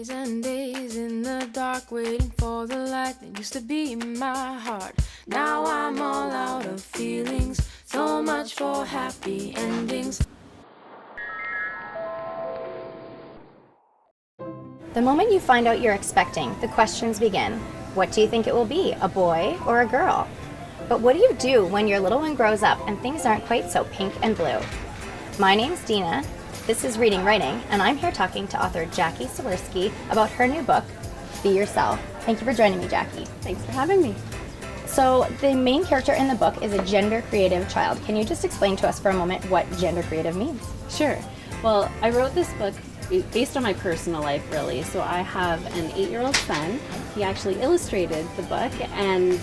Days and days in the dark, waiting for the light that used to be in my heart. Now I'm all out of feelings, so much for happy endings. The moment you find out you're expecting, the questions begin. What do you think it will be, a boy or a girl? But what do you do when your little one grows up and things aren't quite so pink and blue? My name's Dina. This is Reading Writing, and I'm here talking to author Jackie Sawerski about her new book, Be Yourself. Thank you for joining me, Jackie. Thanks for having me. So the main character in the book is a gender creative child. Can you just explain to us for a moment what gender creative means? Sure. Well, I wrote this book based on my personal life, really. So I have an 8-year-old son. He actually illustrated the book, and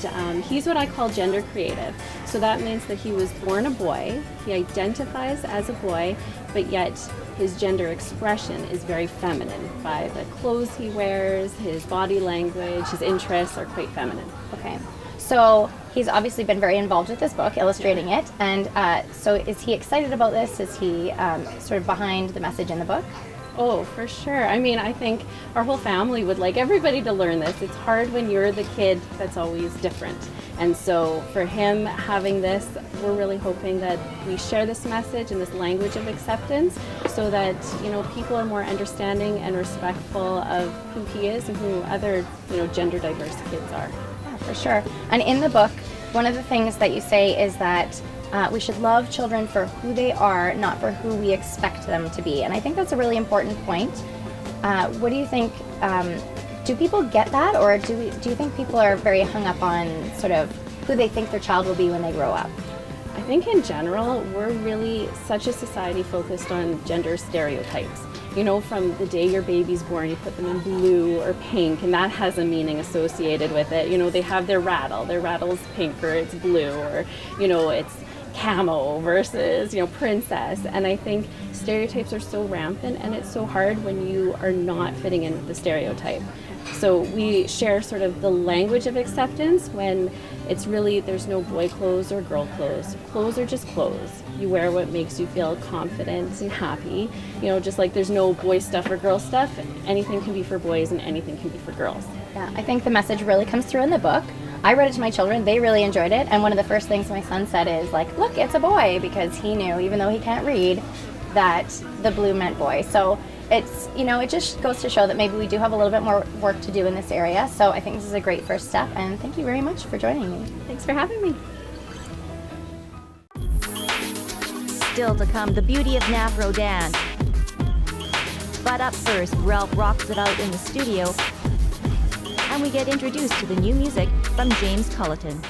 he's what I call gender creative. So that means that he was born a boy, he identifies as a boy, but yet his gender expression is very feminine. By the clothes he wears, his body language, his interests are quite feminine. Okay. So he's obviously been very involved with this book, illustrating it, and so is he excited about this? Is he sort of behind the message in the book? Oh, for sure. I mean, I think our whole family would like everybody to learn this. It's hard when you're the kid that's always different. And so for him having this, we're really hoping that we share this message and this language of acceptance so that, you know, people are more understanding and respectful of who he is and who other, you know, gender diverse kids are. Yeah, for sure. And in the book, one of the things that you say is that we should love children for who they are, not for who we expect them to be. And I think that's a really important point. What do you think? Do people get that, or do you think people are very hung up on sort of who they think their child will be when they grow up? I think in general, we're really such a society focused on gender stereotypes. You know, from the day your baby's born, you put them in blue or pink, and that has a meaning associated with it. You know, they have their rattle's pink or it's blue, or, you know, it's camo versus, you know, princess. And I think stereotypes are so rampant, and it's so hard when you are not fitting in with the stereotype. So we share sort of the language of acceptance when it's really, there's no boy clothes or girl clothes. Clothes are just clothes. You wear what makes you feel confident and happy. You know, just like there's no boy stuff or girl stuff. Anything can be for boys and anything can be for girls. Yeah, I think the message really comes through in the book. I read it to my children, they really enjoyed it, and one of the first things my son said is like, look, it's a boy, because he knew, even though he can't read, that the blue meant boy. So it's, you know, it just goes to show that maybe we do have a little bit more work to do in this area. So I think this is a great first step, and thank you very much for joining me. Thanks for having me. Still to come, the beauty of Navro dance. But up first, Ralph rocks it out in the studio, and we get introduced to the new music from James Culleton.